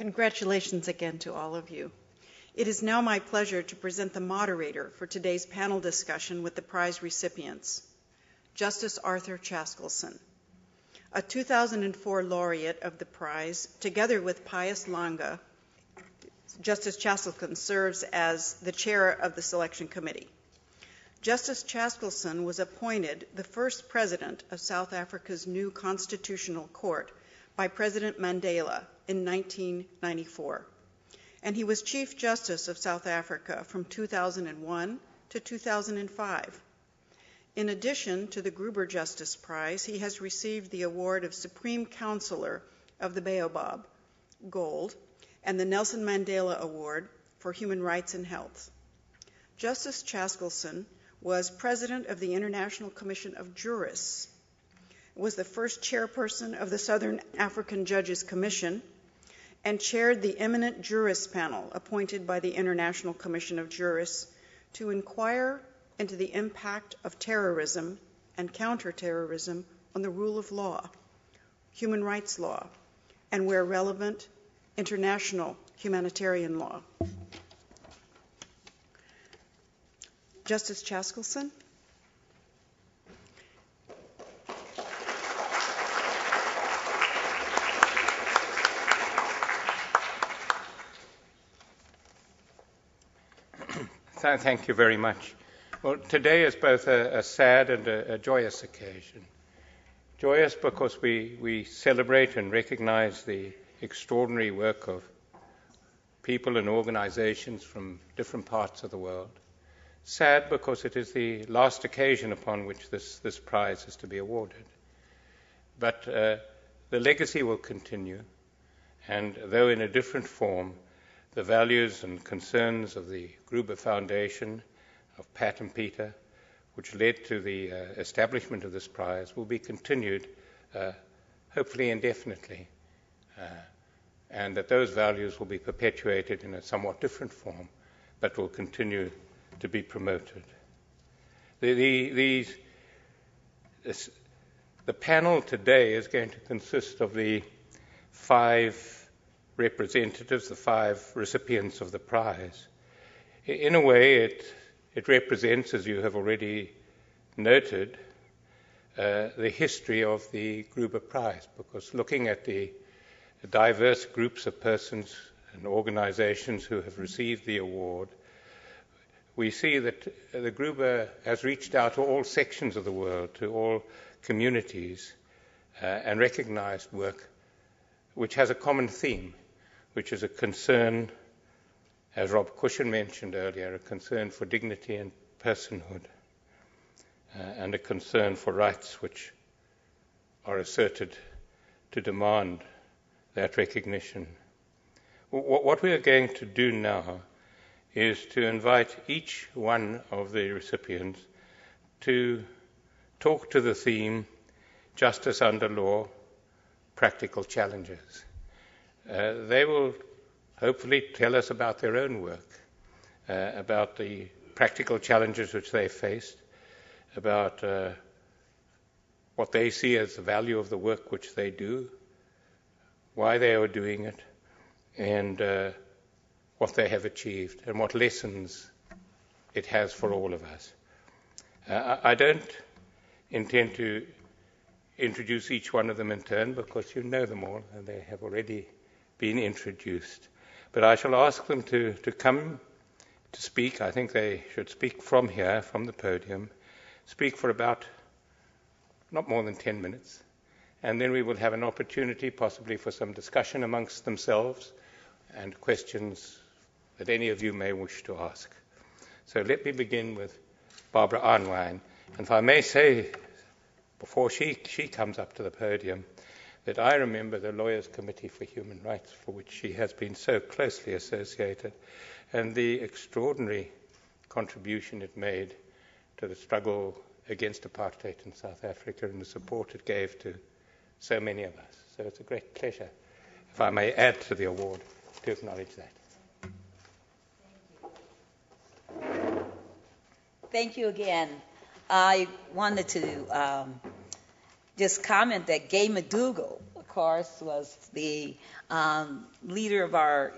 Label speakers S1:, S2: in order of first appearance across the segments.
S1: Congratulations again to all of you. It is now my pleasure to present the moderator for today's panel discussion with the prize recipients, Justice Arthur Chaskalson. A 2004 laureate of the prize, together with Pius Langa, Justice Chaskalson serves as the chair of the selection committee. Justice Chaskalson was appointed the first president of South Africa's new constitutional court by President Mandela in 1994. And he was Chief Justice of South Africa from 2001 to 2005. In addition to the Gruber Justice Prize, he has received the award of Supreme Counselor of the Baobab, Gold, and the Nelson Mandela Award for Human Rights and Health. Justice Chaskalson was president of the International Commission of Jurists, was the first chairperson of the Southern African Judges Commission, and chaired the eminent jurist panel appointed by the International Commission of Jurists to inquire into the impact of terrorism and counterterrorism on the rule of law, human rights law, and where relevant, international humanitarian law. Justice Chaskalson.
S2: Thank you very much. Well, today is both a sad and a joyous occasion. Joyous because we celebrate and recognize the extraordinary work of people and organizations from different parts of the world. Sad because it is the last occasion upon which this prize is to be awarded. But the legacy will continue, and though in a different form, the values and concerns of the Gruber Foundation, of Pat and Peter, which led to the establishment of this prize, will be continued, hopefully indefinitely, and that those values will be perpetuated in a somewhat different form, but will continue to be promoted. The panel today is going to consist of the 5 representatives, the 5 recipients of the prize. In a way, it represents, as you have already noted, the history of the Gruber Prize, because looking at the diverse groups of persons and organizations who have received the award, we see that the Gruber has reached out to all sections of the world, to all communities, and recognized work which has a common theme, which is a concern, as Rob Cushion mentioned earlier, a concern for dignity and personhood, and a concern for rights which are asserted to demand that recognition. What we are going to do now is to invite each one of the recipients to talk to the theme, Justice Under Law, Practical Challenges. They will hopefully tell us about their own work, about the practical challenges which they faced, about what they see as the value of the work which they do, why they are doing it, and what they have achieved, and what lessons it has for all of us. I don't intend to introduce each one of them in turn, because you know them all, and they have already been introduced. But I shall ask them to come to speak. I think they should speak from here, from the podium, speak for about not more than 10 minutes, and then we will have an opportunity possibly for some discussion amongst themselves and questions that any of you may wish to ask. So let me begin with Barbara Arnwine. And if I may say, before she comes up to the podium, that I remember the Lawyers' Committee for Human Rights, for which she has been so closely associated, and the extraordinary contribution it made to the struggle against apartheid in South Africa and the support it gave to so many of us. So it's a great pleasure, if I may add to the award, to acknowledge that.
S3: Thank you again. I wanted to just comment that Gay McDougall, of course, was the leader of our,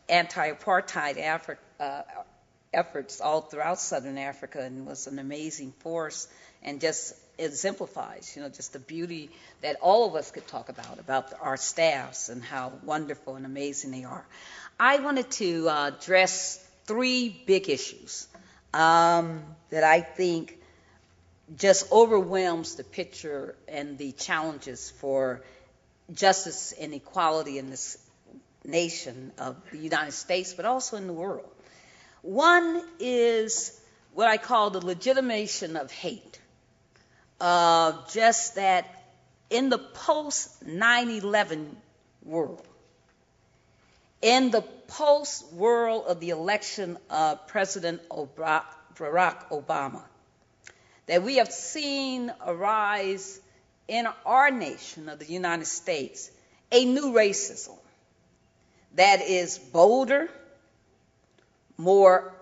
S3: anti-apartheid efforts all throughout Southern Africa, and was an amazing force, and just exemplifies, just the beauty that all of us could talk about our staffs and how wonderful and amazing they are. I wanted to address three big issues that I think just overwhelms the picture and the challenges for justice and equality in this nation of the United States, but also in the world. One is what I call the legitimation of hate. Just that in the post-9/11 world, in the post-world of the election of President Barack Obama, that we have seen arise in our nation of the United States a new racism that is bolder, more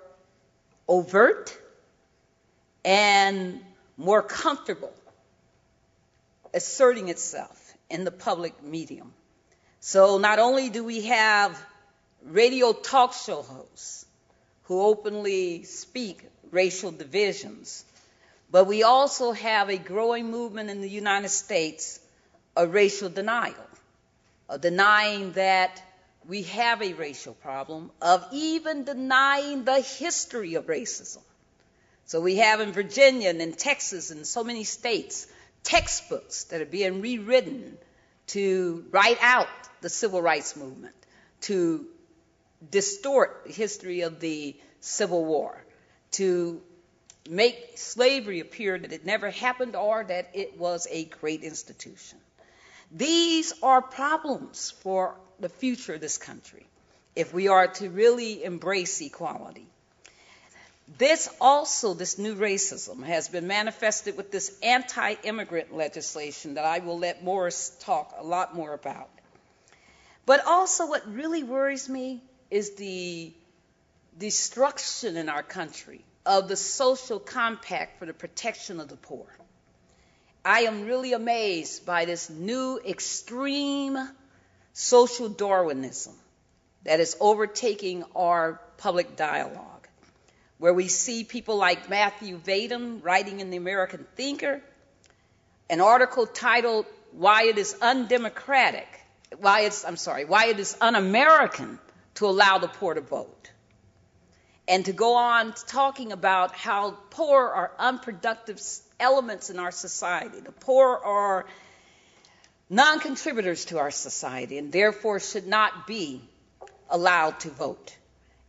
S3: overt, and more comfortable asserting itself in the public medium. So not only do we have radio talk show hosts who openly speak racial divisions, but we also have a growing movement in the United States of racial denial, of denying that we have a racial problem, of even denying the history of racism. So we have in Virginia and in Texas and so many states textbooks that are being rewritten to write out the civil rights movement, to distort the history of the Civil War, to make slavery appear that it never happened or that it was a great institution. These are problems for the future of this country if we are to really embrace equality. This new racism has been manifested with this anti-immigrant legislation that I will let Morris talk a lot more about. But also what really worries me is the destruction in our country of the social compact for the protection of the poor. I am really amazed by this new extreme social Darwinism that is overtaking our public dialogue, where we see people like Matthew Vadum writing in the American Thinker an article titled why it is un-American to allow the poor to vote. And to go on talking about how poor are unproductive elements in our society. The poor are non-contributors to our society and therefore should not be allowed to vote.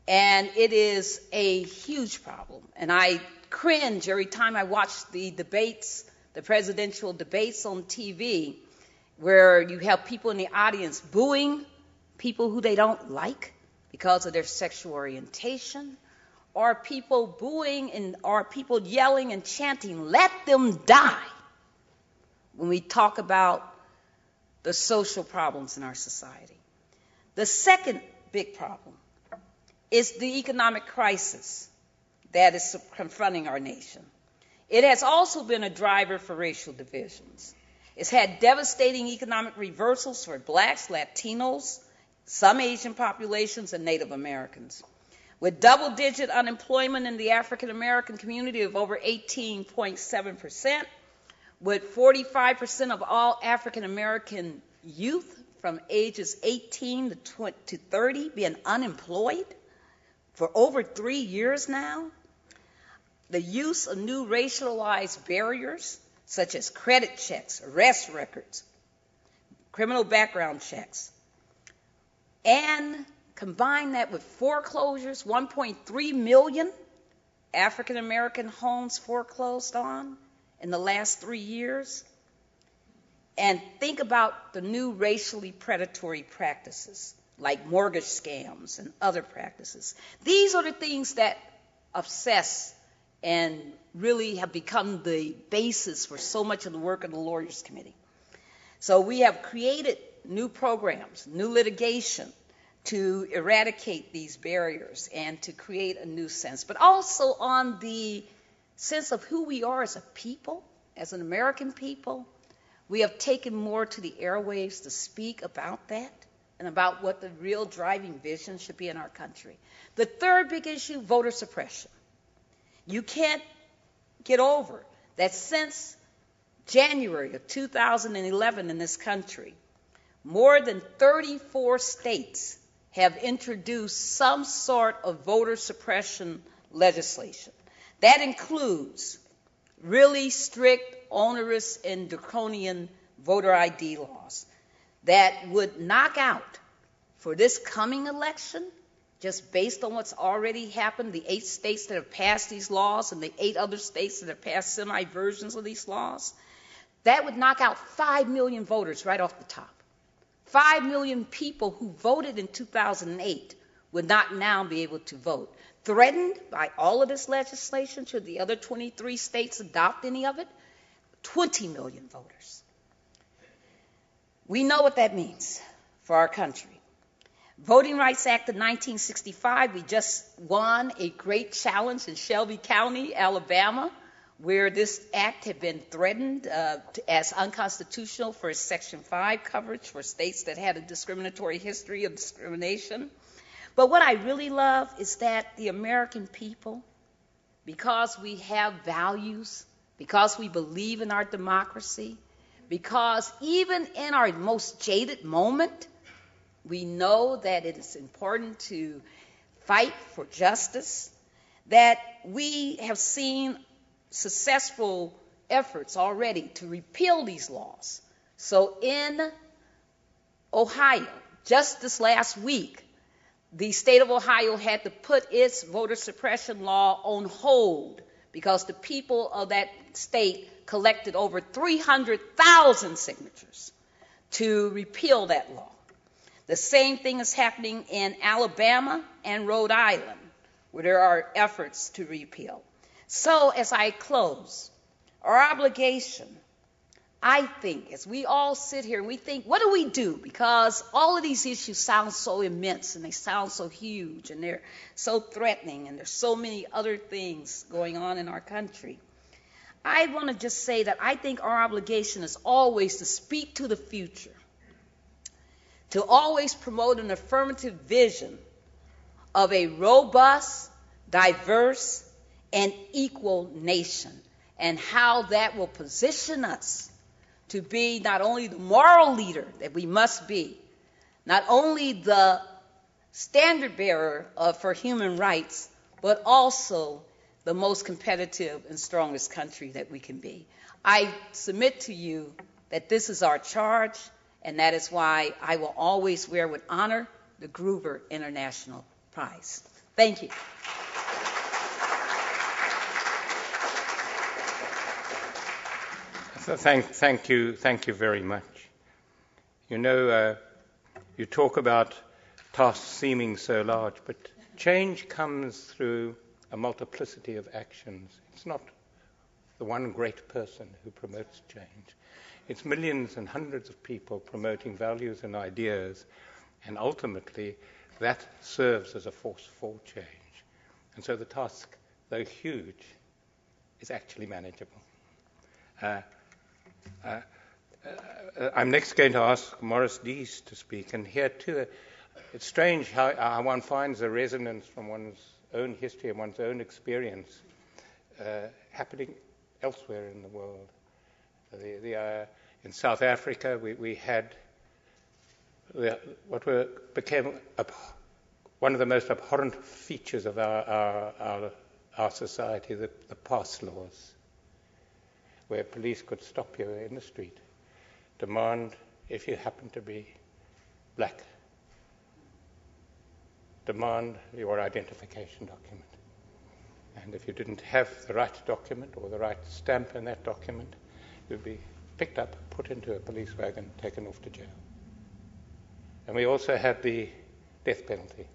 S3: And it is a huge problem. And I cringe every time I watch the debates, the presidential debates on TV, where you have people in the audience booing people who they don't like because of their sexual orientation, or people booing or people yelling and chanting, "Let them die," when we talk about the social problems in our society. The second big problem is the economic crisis that is confronting our nation. It has also been a driver for racial divisions. It's had devastating economic reversals for blacks, Latinos, some Asian populations, and Native Americans. With double-digit unemployment in the African American community of over 18.7%, with 45% of all African American youth from ages 18 to 30 being unemployed for over 3 years now, the use of new racialized barriers such as credit checks, arrest records, criminal background checks, and combine that with foreclosures, 1.3 million African American homes foreclosed on in the last 3 years, and think about the new racially predatory practices like mortgage scams and other practices. These are the things that obsess and really have become the basis for so much of the work of the Lawyers Committee. So we have created new programs, new litigation to eradicate these barriers and to create a new sense, but also on the sense of who we are as a people, as an American people. We have taken more to the airwaves to speak about that and about what the real driving vision should be in our country. The third big issue, voter suppression. You can't get over that since January of 2011 in this country, more than 34 states have introduced some sort of voter suppression legislation. That includes really strict, onerous, and draconian voter ID laws that would knock out, for this coming election, just based on what's already happened, the 8 states that have passed these laws and the 8 other states that have passed semi-versions of these laws, that would knock out 5 million voters right off the top. 5 million people who voted in 2008 would not now be able to vote. Threatened by all of this legislation, should the other 23 states adopt any of it, 20 million voters. We know what that means for our country. Voting Rights Act of 1965, we just won a great challenge in Shelby County, Alabama, where this act had been threatened as unconstitutional for its Section 5 coverage for states that had a discriminatory history of discrimination. But what I really love is that the American people, because we have values, because we believe in our democracy, because even in our most jaded moment, we know that it is important to fight for justice, that we have seen successful efforts already to repeal these laws. So in Ohio, just this last week, the state of Ohio had to put its voter suppression law on hold because the people of that state collected over 300,000 signatures to repeal that law. The same thing is happening in Alabama and Rhode Island, where there are efforts to repeal. So as I close, our obligation, I think, as we all sit here and we think, what do we do? Because all of these issues sound so immense and they sound so huge and they're so threatening and there's so many other things going on in our country. I want to just say that I think our obligation is always to speak to the future, to always promote an affirmative vision of a robust, diverse, and equal nation, and how that will position us to be not only the moral leader that we must be, not only the standard bearer for human rights, but also the most competitive and strongest country that we can be. I submit to you that this is our charge, and that is why I will always wear with honor the Gruber International Prize. Thank you.
S2: Thank you very much. You know, you talk about tasks seeming so large, but change comes through a multiplicity of actions. It's not the one great person who promotes change. It's millions and hundreds of people promoting values and ideas, and ultimately that serves as a force for change. And so the task, though huge, is actually manageable. I'm next going to ask Morris Dees to speak, and here too, it's strange how one finds a resonance from one's own history and one's own experience happening elsewhere in the world. In South Africa, we had what became one of the most abhorrent features of our society, the pass laws, where police could stop you in the street, demand, if you happen to be black, demand your identification document. And if you didn't have the right document or the right stamp in that document, you'd be picked up, put into a police wagon, taken off to jail. And we also had the death penalty,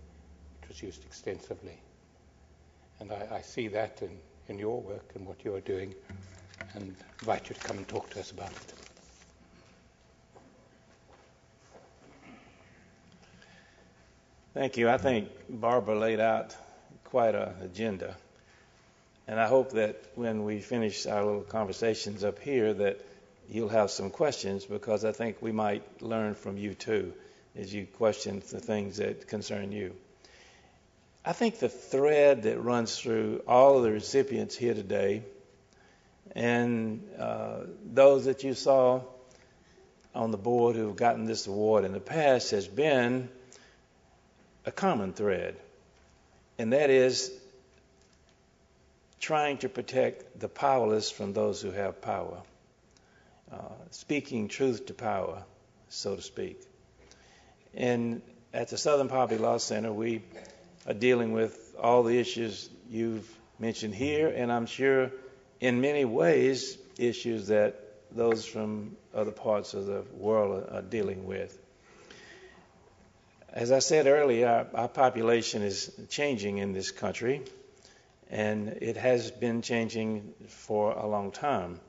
S2: which was used extensively. And I see that in your work and what you're doing, and invite you to come and talk to us about it.
S4: Thank you. I think Barbara laid out quite an agenda. And I hope that when we finish our little conversations up here, that you'll have some questions, because I think we might learn from you too as you question the things that concern you. I think the thread that runs through all of the recipients here today and those that you saw on the board who have gotten this award in the past has been a common thread, and that is trying to protect the powerless from those who have power, speaking truth to power, so to speak. And at the Southern Poverty Law Center, we are dealing with all the issues you've mentioned here, and I'm sure in many ways issues that those from other parts of the world are dealing with. As I said earlier, our population is changing in this country, and it has been changing for a long time.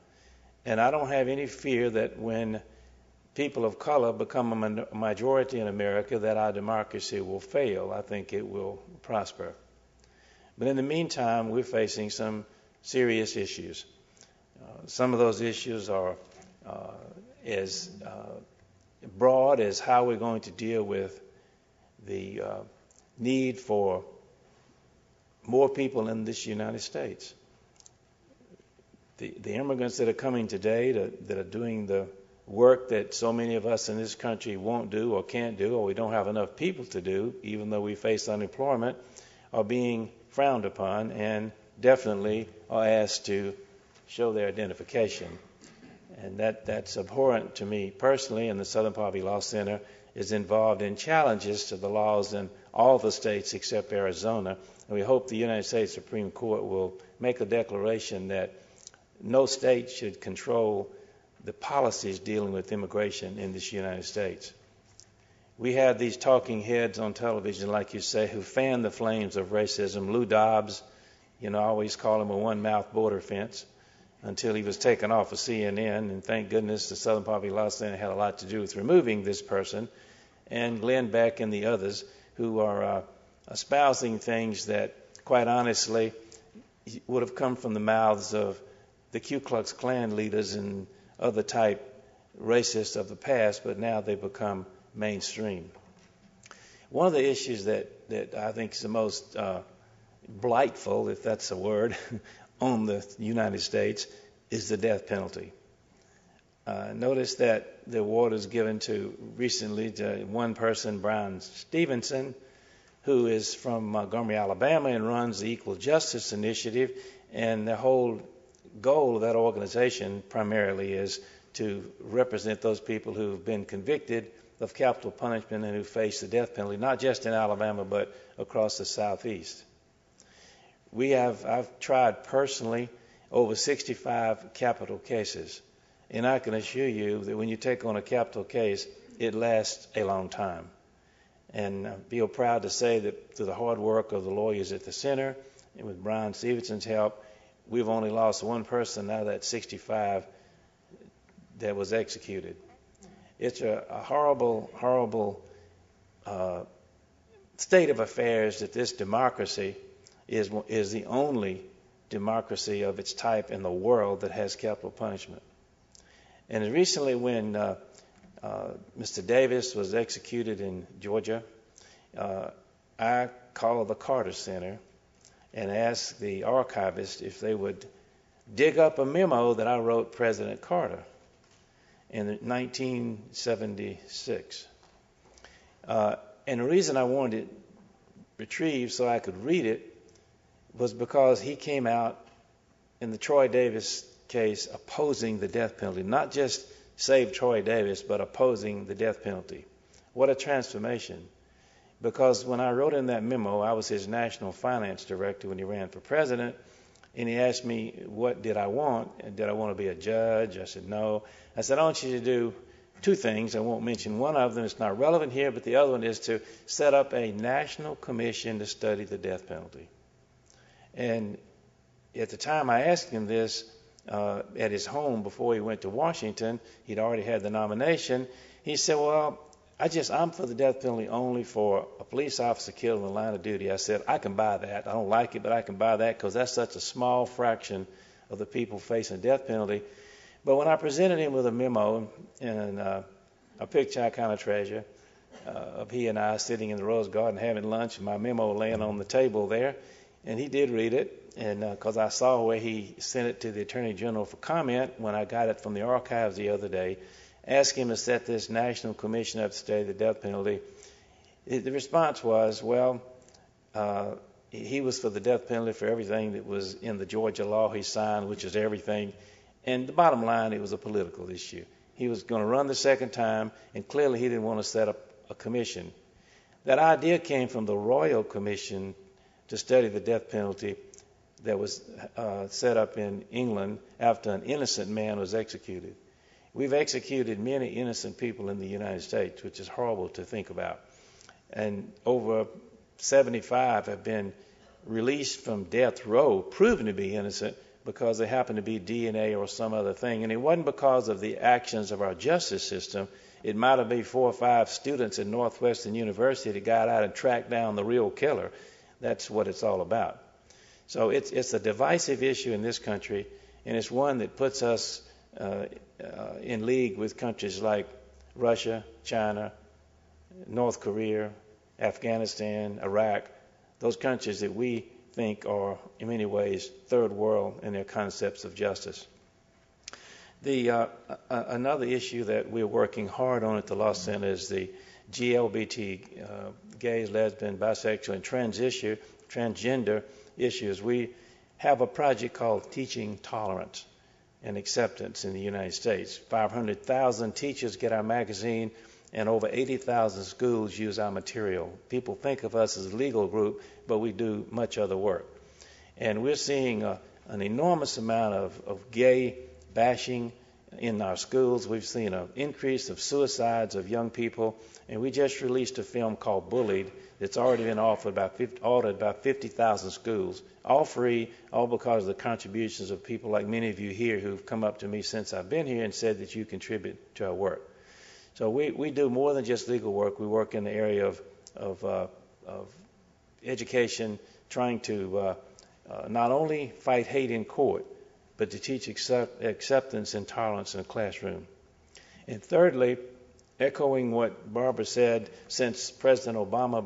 S4: And I don't have any fear that when people of color become a majority in America, that our democracy will fail. I think it will prosper. But in the meantime, we're facing some serious issues. Some of those issues are as broad as how we're going to deal with the need for more people in this United States. The immigrants that are coming today that are doing the work that so many of us in this country won't do or can't do, or we don't have enough people to do, even though we face unemployment, are being frowned upon and definitely are asked to show their identification. And that's abhorrent to me personally, and the Southern Poverty Law Center is involved in challenges to the laws in all the states except Arizona. And we hope the United States Supreme Court will make a declaration that no state should control the policies dealing with immigration in this United States. We have these talking heads on television, like you say, who fan the flames of racism. Lou Dobbs, I always call him a one-mouth border fence, until he was taken off of CNN, and thank goodness the Southern Poverty Law Center had a lot to do with removing this person, and Glenn Beck and the others who are espousing things that, quite honestly, would have come from the mouths of the Ku Klux Klan leaders and other type racists of the past, but now they've become mainstream. One of the issues that I think is the most blightful, if that's a word, on the United States is the death penalty. Notice that the award was given recently to one person, Brian Stevenson, who is from Montgomery, Alabama, and runs the Equal Justice Initiative. And the whole goal of that organization primarily is to represent those people who've been convicted of capital punishment and who face the death penalty, not just in Alabama, but across the Southeast. I've tried personally over 65 capital cases, and I can assure you that when you take on a capital case, it lasts a long time. And I feel proud to say that through the hard work of the lawyers at the center, and with Brian Stevenson's help, we've only lost one person out of that 65 that was executed. It's a horrible, horrible state of affairs that this democracy is the only democracy of its type in the world that has capital punishment. And recently when Mr. Davis was executed in Georgia, I called the Carter Center and asked the archivist if they would dig up a memo that I wrote President Carter in 1976. And the reason I wanted it retrieved so I could read it was because he came out in the Troy Davis case opposing the death penalty, not just save Troy Davis, but opposing the death penalty. What a transformation. Because when I wrote in that memo, I was his national finance director when he ran for president, and he asked me what did I want, and did I want to be a judge? I said no. I said I want you to do two things. I won't mention one of them. It's not relevant here, but the other one is to set up a national commission to study the death penalty. And at the time I asked him this at his home before he went to Washington, he'd already had the nomination. He said, well, I'm for the death penalty only for a police officer killed in the line of duty. I said, I can buy that. I don't like it, but I can buy that because that's such a small fraction of the people facing death penalty. But when I presented him with a memo and a picture I kind of treasure of he and I sitting in the Rose Garden having lunch, and my memo laying on the table there, and he did read it, and because I saw where he sent it to the Attorney General for comment when I got it from the archives the other day, asked him to set this National Commission up to study the death penalty. The response was, well, he was for the death penalty for everything that was in the Georgia law he signed, which is everything. And the bottom line, it was a political issue. He was going to run the second time, and clearly he didn't want to set up a commission. That idea came from the Royal Commission to study the death penalty that was set up in England after an innocent man was executed. We've executed many innocent people in the United States, which is horrible to think about. And over 75 have been released from death row, proven to be innocent, because they happen to be DNA or some other thing. And it wasn't because of the actions of our justice system. It might have been 4 or 5 students at Northwestern University that got out and tracked down the real killer. That's what it's all about. So it's a divisive issue in this country, and it's one that puts us in league with countries like Russia, China, North Korea, Afghanistan, Iraq, those countries that we think are in many ways third world in their concepts of justice. Another issue that we're working hard on at the Law Center is the GLBT, gays, lesbian, bisexual, and transgender issues. We have a project called Teaching Tolerance and Acceptance in the United States. 500,000 teachers get our magazine, and over 80,000 schools use our material. People think of us as a legal group, but we do much other work. And we're seeing an enormous amount of gay bashing in our schools. We've seen an increase of suicides of young people, and we just released a film called Bullied that's already been ordered about 50,000 schools, all free, all because of the contributions of people like many of you here who've come up to me since I've been here and said that you contribute to our work. So we do more than just legal work. We work in the area of education, trying to not only fight hate in court, but to teach acceptance and tolerance in the classroom. And thirdly, echoing what Barbara said, since President Obama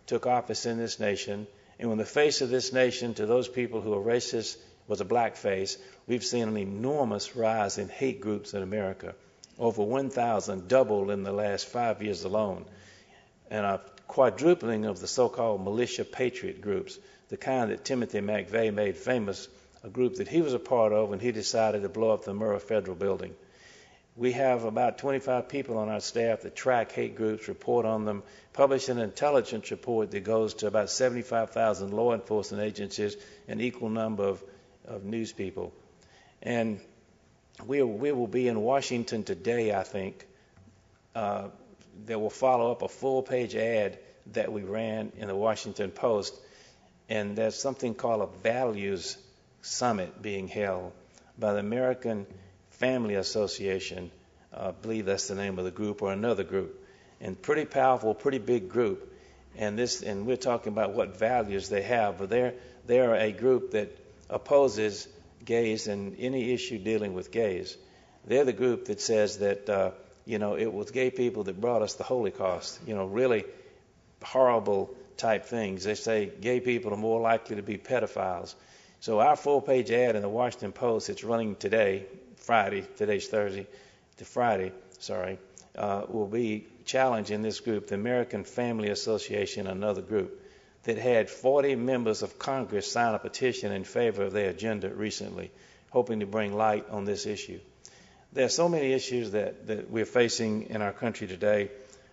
S4: took office in this nation, and when the face of this nation to those people who are racist was a black face, we've seen an enormous rise in hate groups in America. Over 1,000, doubled in the last 5 years alone, and a quadrupling of the so-called militia patriot groups, the kind that Timothy McVeigh made famous, a group that he was a part of when he decided to blow up the Murrah Federal Building. We have about 25 people on our staff that track hate groups, report on them, publish an intelligence report that goes to about 75,000 law enforcement agencies, an equal number of news people. And we will be in Washington today, I think, that will follow up a full-page ad that we ran in the Washington Post, and there's something called a values summit being held by the American Family Association. I believe that's the name of the group, or another group, and pretty powerful, pretty big group. And we're talking about what values they have, but they're a group that opposes gays and any issue dealing with gays. They're the group that says that it was gay people that brought us the Holocaust, really horrible type things. They say gay people are more likely to be pedophiles. So our full-page ad in the Washington Post, it's running today, Friday, today's Thursday, to Friday, will be challenging this group, the American Family Association, another group, that had 40 members of Congress sign a petition in favor of their agenda recently, hoping to bring light on this issue. There are so many issues that we're facing in our country today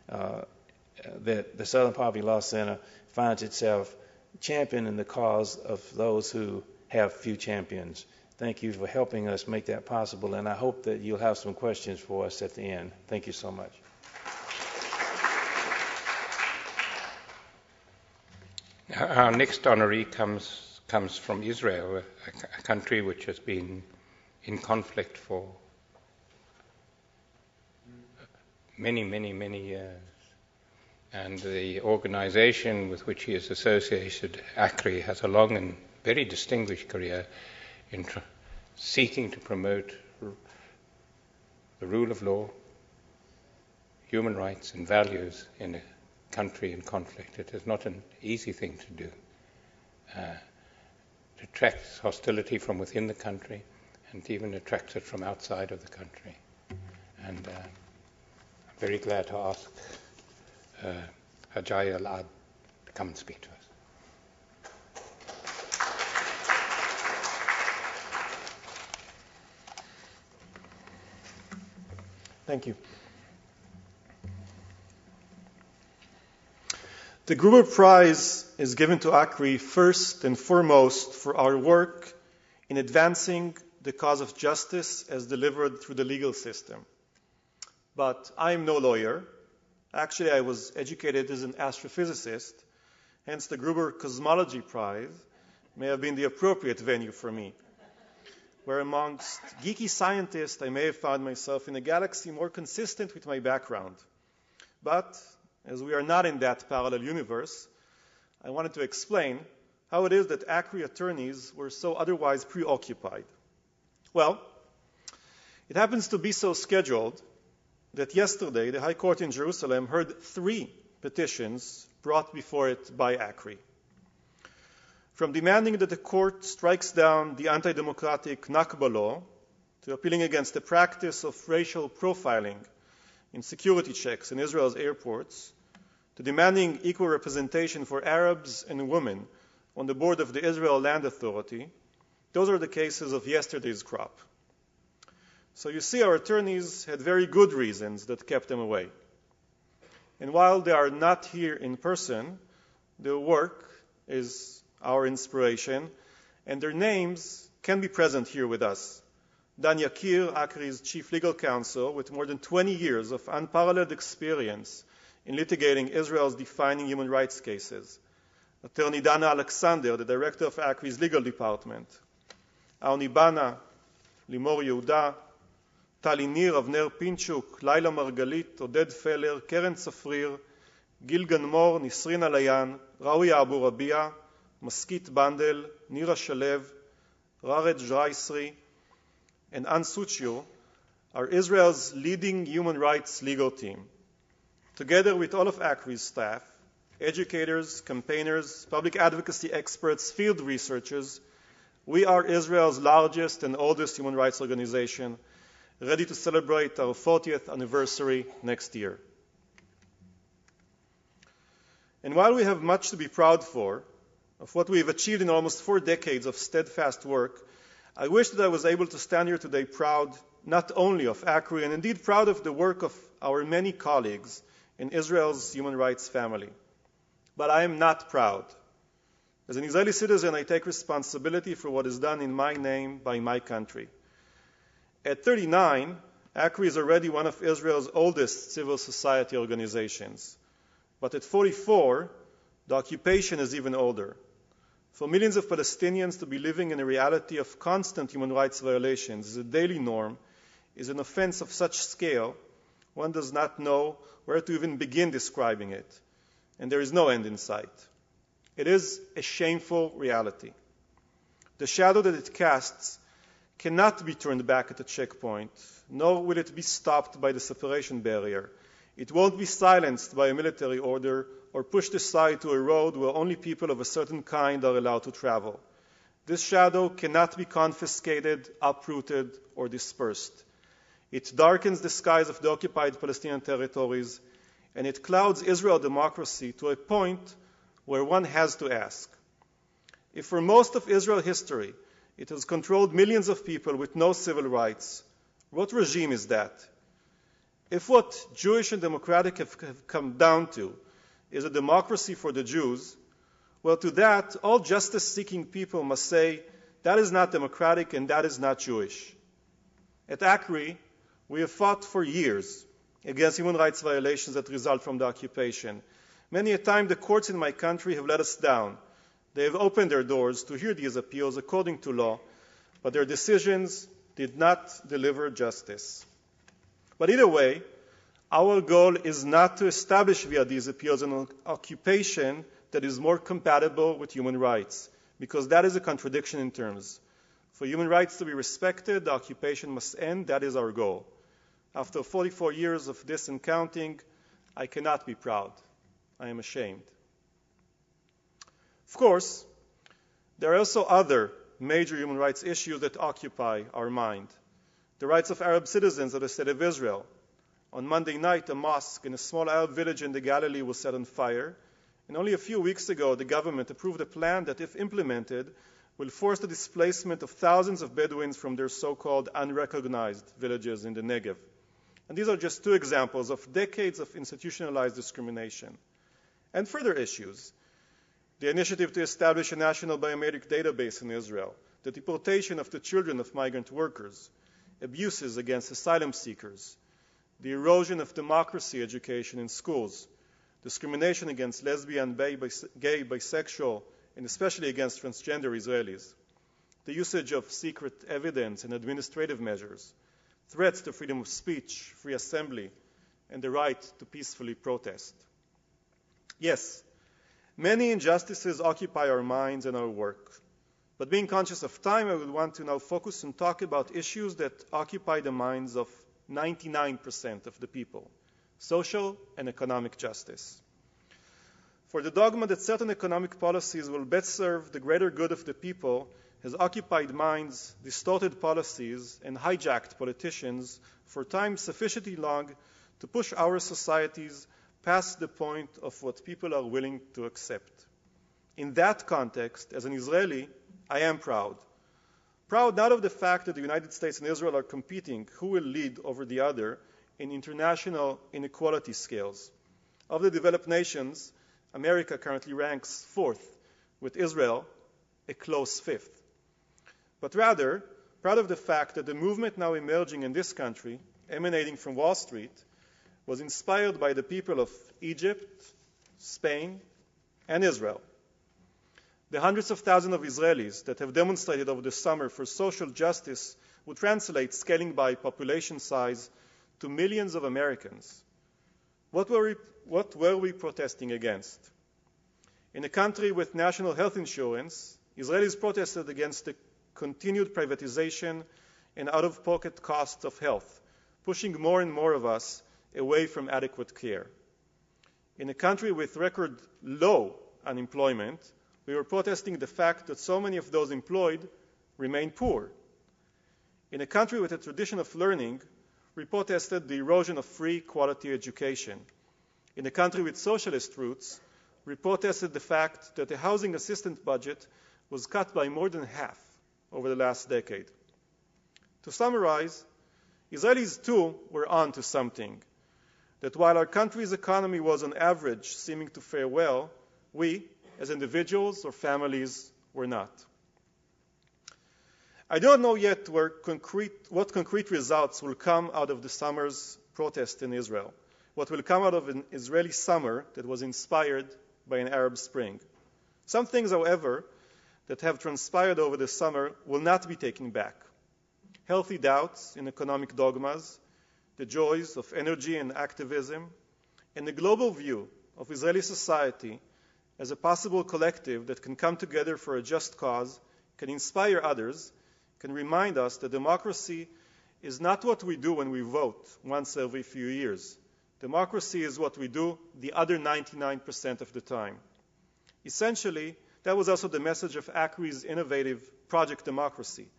S4: that the Southern Poverty Law Center finds itself championing the cause of those who have few champions. Thank you for helping us make that possible, and I hope that you'll have some questions for us at the end. Thank you so much.
S2: Our next honoree comes from Israel, a country which has been in conflict for many, many, many years. And the organization with which he is associated, ACRI, has a long and very distinguished career in seeking to promote the rule of law, human rights and values in a country in conflict. It is not an easy thing to do. It attracts hostility from within the country and even attracts it from outside of the country. And I'm very glad to ask Hajjai Al-Ab to come and speak to us.
S5: Thank you. The Gruber Prize is given to ACRI first and foremost for our work in advancing the cause of justice as delivered through the legal system. But I am no lawyer. Actually, I was educated as an astrophysicist, hence the Gruber Cosmology Prize may have been the appropriate venue for me, where amongst geeky scientists I may have found myself in a galaxy more consistent with my background. But as we are not in that parallel universe, I wanted to explain how it is that ACRI attorneys were so otherwise preoccupied. Well, it happens to be so scheduled that yesterday the High Court in Jerusalem heard 3 petitions brought before it by ACRI. From demanding that the court strikes down the anti-democratic Nakba law to appealing against the practice of racial profiling in security checks in Israel's airports, to demanding equal representation for Arabs and women on the board of the Israel Land Authority, those are the cases of yesterday's crop. So you see, our attorneys had very good reasons that kept them away. And while they are not here in person, their work is our inspiration, and their names can be present here with us. Dan Yakir, ACRI's chief legal counsel, with more than 20 years of unparalleled experience in litigating Israel's defining human rights cases. Attorney Dana Alexander, the director of ACRI's legal department. Aoni Bana, Limor Yehuda, Tali Nir, Avner Pinchuk, Laila Margalit, Oded Feller, Keren Safrir, Gil Ganmor, Nisrin Alayan, Raouya Abu Rabia, Maskit Bandel, Nira Shalev, Rared Jraisri, and Ann Suchio are Israel's leading human rights legal team. Together with all of ACRI's staff, educators, campaigners, public advocacy experts, field researchers, we are Israel's largest and oldest human rights organization, ready to celebrate our 40th anniversary next year. And while we have much to be proud for, of what we have achieved in almost 4 decades of steadfast work, I wish that I was able to stand here today proud not only of ACRI, and indeed proud of the work of our many colleagues in Israel's human rights family. But I am not proud. As an Israeli citizen, I take responsibility for what is done in my name by my country. At 39, ACRI is already one of Israel's oldest civil society organizations. But at 44, the occupation is even older. For millions of Palestinians to be living in a reality of constant human rights violations as a daily norm is an offense of such scale, one does not know where to even begin describing it, and there is no end in sight. It is a shameful reality. The shadow that it casts cannot be turned back at a checkpoint, nor will it be stopped by the separation barrier. It won't be silenced by a military order or pushed aside to a road where only people of a certain kind are allowed to travel. This shadow cannot be confiscated, uprooted, or dispersed. It darkens the skies of the occupied Palestinian territories, and it clouds Israel democracy to a point where one has to ask, if for most of Israel history it has controlled millions of people with no civil rights, what regime is that? If what Jewish and democratic have come down to is a democracy for the Jews, well, to that, all justice-seeking people must say, that is not democratic and that is not Jewish. At ACRI, we have fought for years against human rights violations that result from the occupation. Many a time, the courts in my country have let us down. They have opened their doors to hear these appeals according to law, but their decisions did not deliver justice. But either way, our goal is not to establish via these appeals an occupation that is more compatible with human rights, because that is a contradiction in terms. For human rights to be respected, the occupation must end. That is our goal. After 44 years of this and counting, I cannot be proud. I am ashamed. Of course, there are also other major human rights issues that occupy our mind. The rights of Arab citizens of the State of Israel. On Monday night, a mosque in a small Arab village in the Galilee was set on fire, and only a few weeks ago, the government approved a plan that, if implemented, will force the displacement of thousands of Bedouins from their so-called unrecognized villages in the Negev. And these are just two examples of decades of institutionalized discrimination. And further issues. The initiative to establish a national biometric database in Israel, the deportation of the children of migrant workers, abuses against asylum seekers, the erosion of democracy education in schools, discrimination against lesbian, gay, bisexual, and especially against transgender Israelis, the usage of secret evidence and administrative measures, threats to freedom of speech, free assembly, and the right to peacefully protest. Yes, many injustices occupy our minds and our work. But being conscious of time, I would want to now focus and talk about issues that occupy the minds of 99% of the people: social and economic justice. For the dogma that certain economic policies will best serve the greater good of the people has occupied minds, distorted policies, and hijacked politicians for time sufficiently long to push our societies past the point of what people are willing to accept. In that context, as an Israeli, I am proud. Proud not of the fact that the United States and Israel are competing who will lead over the other in international inequality scales. Of the developed nations, America currently ranks fourth, with Israel a close fifth. But rather, proud of the fact that the movement now emerging in this country, emanating from Wall Street, was inspired by the people of Egypt, Spain, and Israel. The hundreds of thousands of Israelis that have demonstrated over the summer for social justice would translate scaling by population size to millions of Americans. What were we protesting against? In a country with national health insurance, Israelis protested against the continued privatization and out-of-pocket costs of health, pushing more and more of us away from adequate care. In a country with record low unemployment, we were protesting the fact that so many of those employed remain poor. In a country with a tradition of learning, we protested the erosion of free, quality education. In a country with socialist roots, we protested the fact that the housing assistance budget was cut by more than half over the last decade. To summarize, Israelis too were on to something, that while our country's economy was on average seeming to fare well, we, as individuals or families, were not. I don't know yet what concrete results will come out of the summer's protest in Israel, what will come out of an Israeli summer that was inspired by an Arab spring. Some things, however, that have transpired over the summer will not be taken back. Healthy doubts in economic dogmas, the joys of energy and activism, and the global view of Israeli society as a possible collective that can come together for a just cause, can inspire others, can remind us that democracy is not what we do when we vote once every few years. Democracy is what we do the other 99% of the time. Essentially, that was also the message of ACRI's innovative Project Democracy,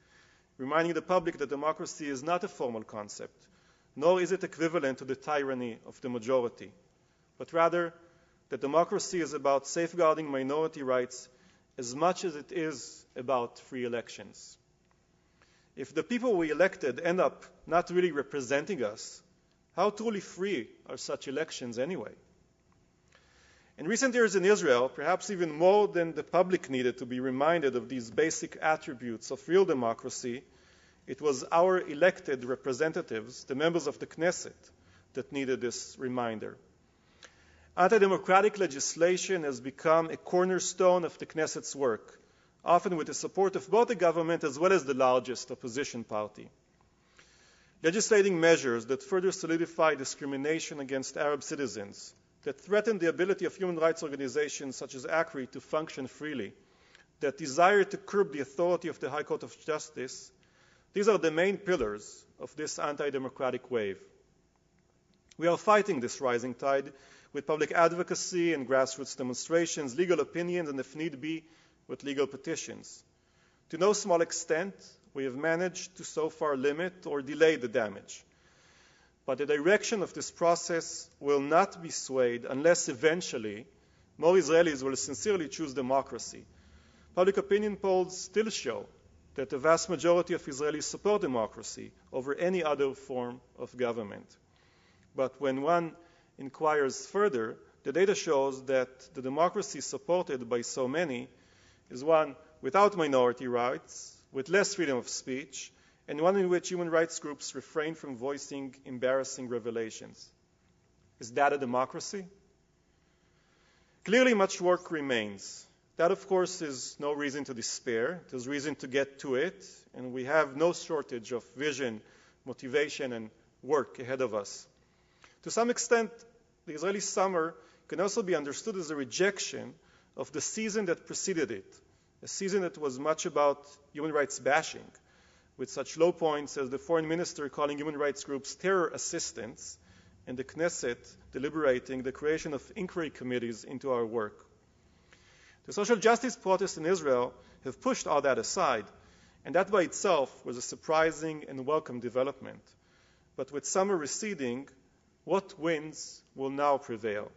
S5: reminding the public that democracy is not a formal concept, nor is it equivalent to the tyranny of the majority, but rather that democracy is about safeguarding minority rights as much as it is about free elections. If the people we elected end up not really representing us, how truly free are such elections anyway? In recent years in Israel, perhaps even more than the public needed to be reminded of these basic attributes of real democracy, it was our elected representatives, the members of the Knesset, that needed this reminder. Anti-democratic legislation has become a cornerstone of the Knesset's work, often with the support of both the government as well as the largest opposition party. Legislating measures that further solidify discrimination against Arab citizens, that threaten the ability of human rights organizations such as ACRI to function freely, that desire to curb the authority of the High Court of Justice, these are the main pillars of this anti-democratic wave. We are fighting this rising tide with public advocacy and grassroots demonstrations, legal opinions, and if need be, with legal petitions. To no small extent, we have managed to so far limit or delay the damage. But the direction of this process will not be swayed unless eventually more Israelis will sincerely choose democracy. Public opinion polls still show that the vast majority of Israelis support democracy over any other form of government. But when one inquires further, the data shows that the democracy supported by so many is one without minority rights, with less freedom of speech, and one in which human rights groups refrain from voicing embarrassing revelations. Is that a democracy? Clearly, much work remains. That, of course, is no reason to despair. There's reason to get to it, and we have no shortage of vision, motivation, and work ahead of us. To some extent, the Israeli summer can also be understood as a rejection of the season that preceded it, a season that was much about human rights bashing, with such low points as the foreign minister calling human rights groups terror assistants and the Knesset deliberating the creation of inquiry committees into our work. The social justice protests in Israel have pushed all that aside, and that by itself was a surprising and welcome development. But with summer receding, what winds will now prevail?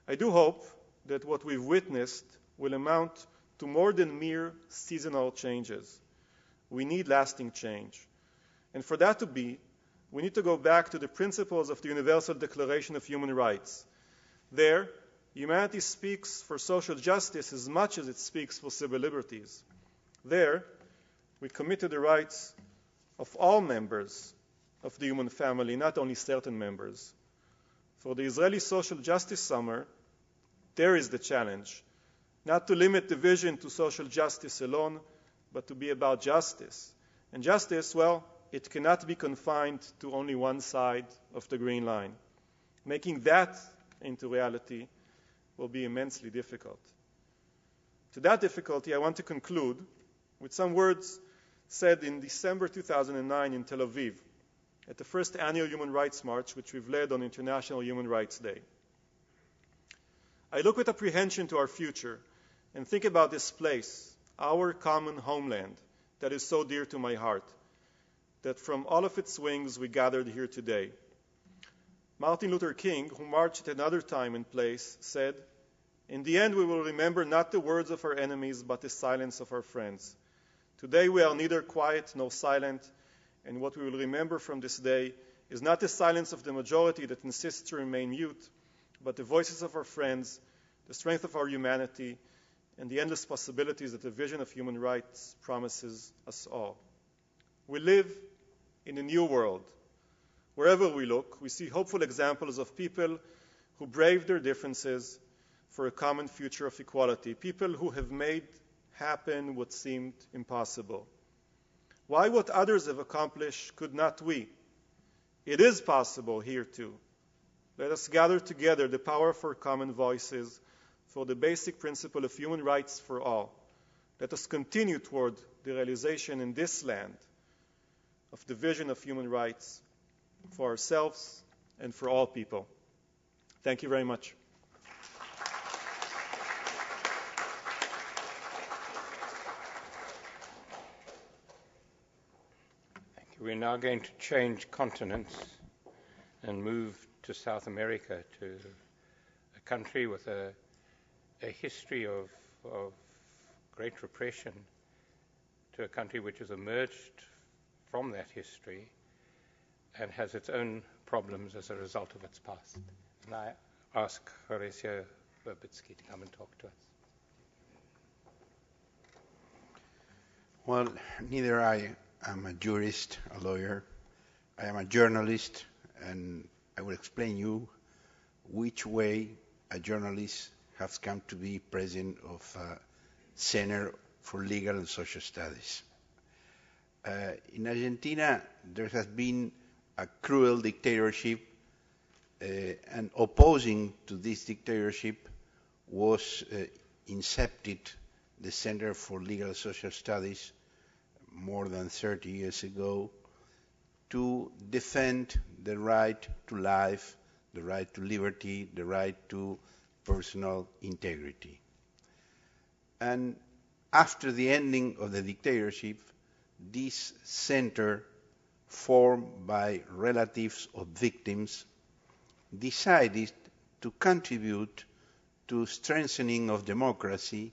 S5: I do hope that what we've witnessed will amount to more than mere seasonal changes. We need lasting change. And for that to be, we need to go back to the principles of the Universal Declaration of Human Rights. There, humanity speaks for social justice as much as it speaks for civil liberties. There, we commit to the rights of all members of the human family, not only certain members. For the Israeli social justice summer, there is the challenge, not to limit the vision to social justice alone, but to be about justice. And justice, well, it cannot be confined to only one side of the green line. Making that into reality will be immensely difficult. To that difficulty, I want to conclude with some words said in December 2009 in Tel Aviv, at the first annual Human Rights March, which we've led on International Human Rights Day. I look with apprehension to our future and think about this place, our common homeland, that is so dear to my heart, that from all of its wings we gathered here today. Martin Luther King, who marched at another time and place, said, "In the end we will remember not the words of our enemies, but the silence of our friends." Today we are neither quiet nor silent, and what we will remember from this day is not the silence of the majority that insists to remain mute, but the voices of our friends, the strength of our humanity, and the endless possibilities that the vision of human rights promises us all. We live in a new world. Wherever we look, we see hopeful examples of people who braved their differences for a common future of equality, people who have made happen what seemed impossible. Why what others have accomplished could not we? It is possible here too. Let us gather together the power of our common voices for the basic principle of human rights for all. Let us continue toward the realization in this land of the vision of human rights for ourselves and for all people. Thank you very much.
S2: We're now going to change continents and move to South America, to a country with a history of great repression, to a country which has emerged from that history and has its own problems as a result of its past. And I ask Horacio Verbitsky to come and talk to us.
S6: Well, neither I am a jurist, a lawyer. I am a journalist, and I will explain you which way a journalist has come to be president of a Center for Legal and Social Studies. In Argentina, there has been a cruel dictatorship, and opposing to this dictatorship was incepted the Center for Legal and Social Studies more than 30 years ago to defend the right to life, the right to liberty, the right to personal integrity. And after the ending of the dictatorship, this center, formed by relatives of victims, decided to contribute to strengthening of democracy,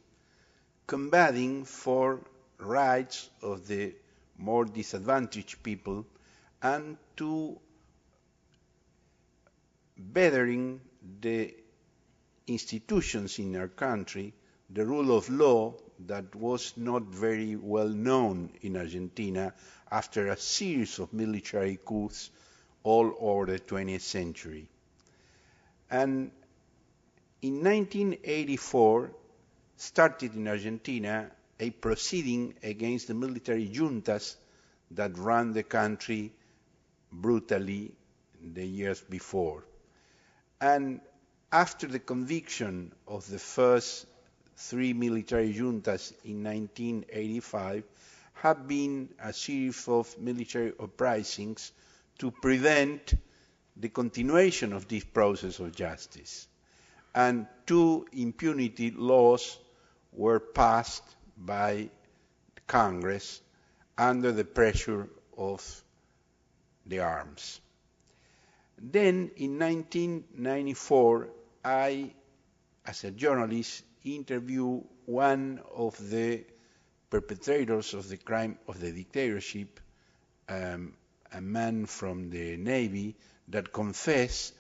S6: combating for rights of the more disadvantaged people, and to bettering the institutions in our country, the rule of law that was not very well known in Argentina after a series of military coups all over the 20th century. And in 1984, started in Argentina a proceeding against the military juntas that ran the country brutally the years before. And after the conviction of the first 3 military juntas in 1985, have been a series of military uprisings to prevent the continuation of this process of justice. And 2 impunity laws were passed by Congress under the pressure of the arms. Then in 1994, I, as a journalist, interviewed one of the perpetrators of the crime of the dictatorship, a man from the Navy that confessed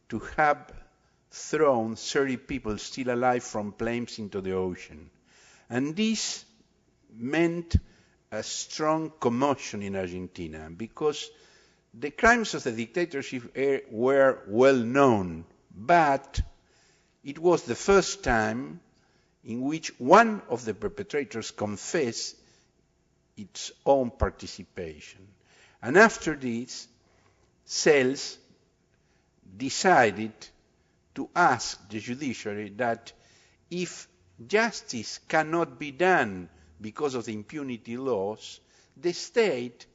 S6: to have thrown 30 people still alive from planes into the ocean. And this meant a strong commotion in Argentina because the crimes of the dictatorship were well known, but it was the first time in which one of the perpetrators confessed its own participation. And after this, cells decided to ask the judiciary that if justice cannot be done because of the impunity laws, the state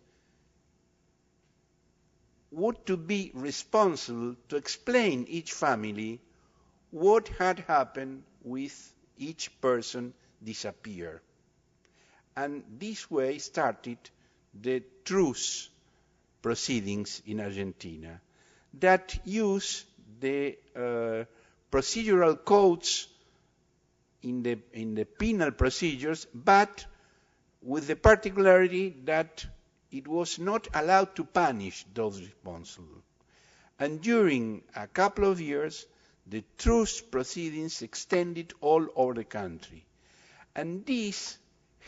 S6: would to be responsible to explain each family what had happened with each person disappeared. And this way started the truce proceedings in Argentina that use the procedural codes in the penal procedures, but with the particularity that it was not allowed to punish those responsible. And during a couple of years, the truce proceedings extended all over the country. And this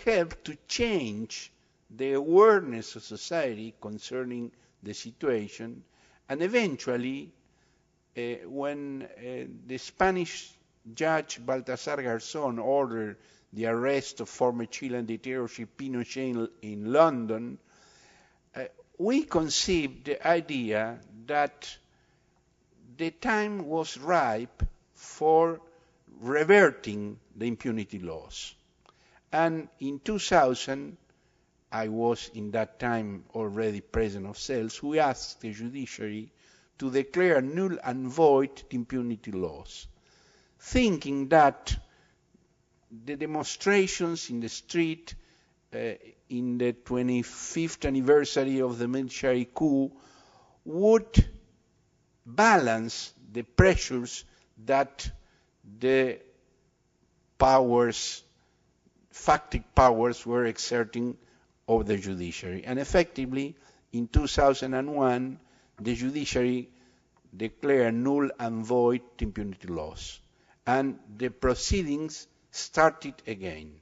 S6: helped to change the awareness of society concerning the situation, and eventually, when the Spanish judge Baltasar Garzón ordered the arrest of former Chilean dictatorship Pinochet in London, we conceived the idea that the time was ripe for reverting the impunity laws. And in 2000, I was in that time already president of CELS, we asked the judiciary to declare null and void the impunity laws, thinking that the demonstrations in the street in the 25th anniversary of the military coup would balance the pressures that the powers, factic powers, were exerting over the judiciary. And effectively, in 2001, the judiciary declared null and void the impunity laws. And the proceedings started again.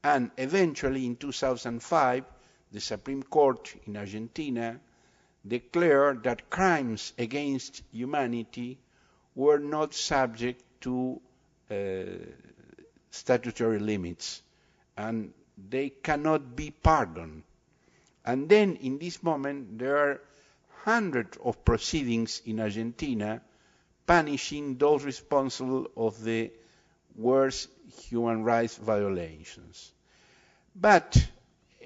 S6: And eventually, in 2005, the Supreme Court in Argentina declared that crimes against humanity were not subject to statutory limits, and they cannot be pardoned. And then, in this moment, there are hundreds of proceedings in Argentina punishing those responsible of the worst human rights violations. But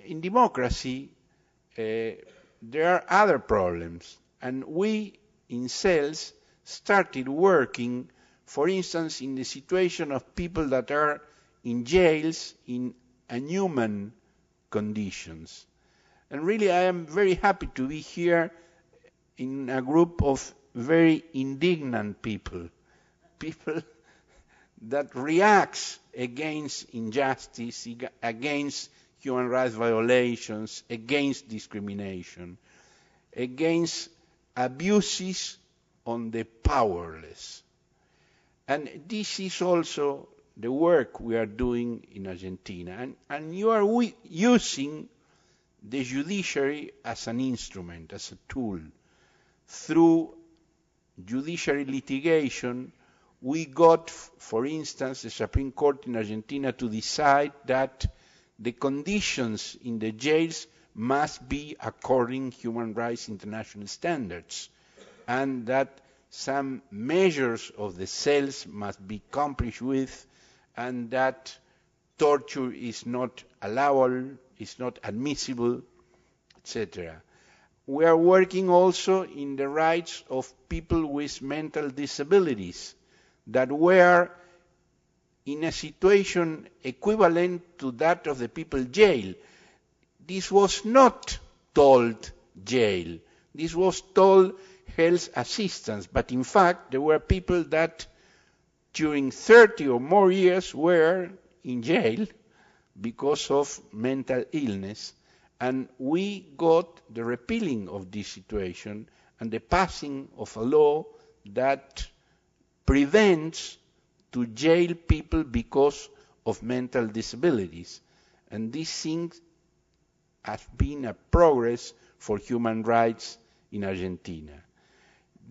S6: in democracy, there are other problems. And we in CELS started working, for instance, in the situation of people that are in jails in inhuman conditions. And really, I am very happy to be here in a group of very indignant people, people that reacts against injustice, against human rights violations, against discrimination, against abuses on the powerless. And this is also the work we are doing in Argentina. And you are using the judiciary as an instrument, as a tool. Through judiciary litigation, we got, for instance, the Supreme Court in Argentina to decide that the conditions in the jails must be according to human rights international standards, and that some measures of the cells must be accomplished with, and that torture is not allowable, is not admissible, etc. We are working also in the rights of people with mental disabilities that were in a situation equivalent to that of the people jail. This was not told jail. This was told health assistance. But in fact, there were people that during 30 or more years were in jail because of mental illness. And we got the repealing of this situation and the passing of a law that prevents to jail people because of mental disabilities. And these things have been a progress for human rights in Argentina.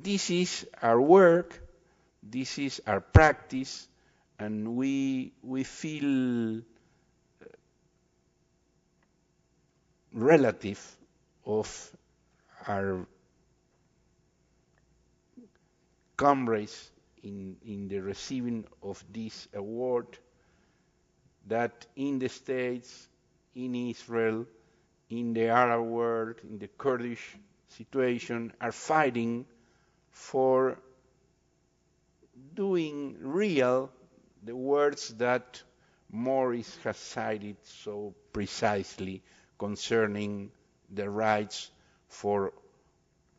S6: This is our work, this is our practice, and we feel relative of our comrades in the receiving of this award, that in the States, in Israel, in the Arab world, in the Kurdish situation, are fighting for doing real the words that Morris has cited so precisely concerning the rights for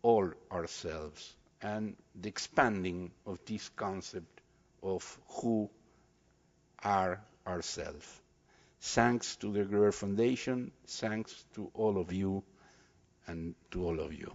S6: all ourselves, and the expanding of this concept of who are ourselves. Thanks to the Gruber Foundation, thanks to all of you and to all of you.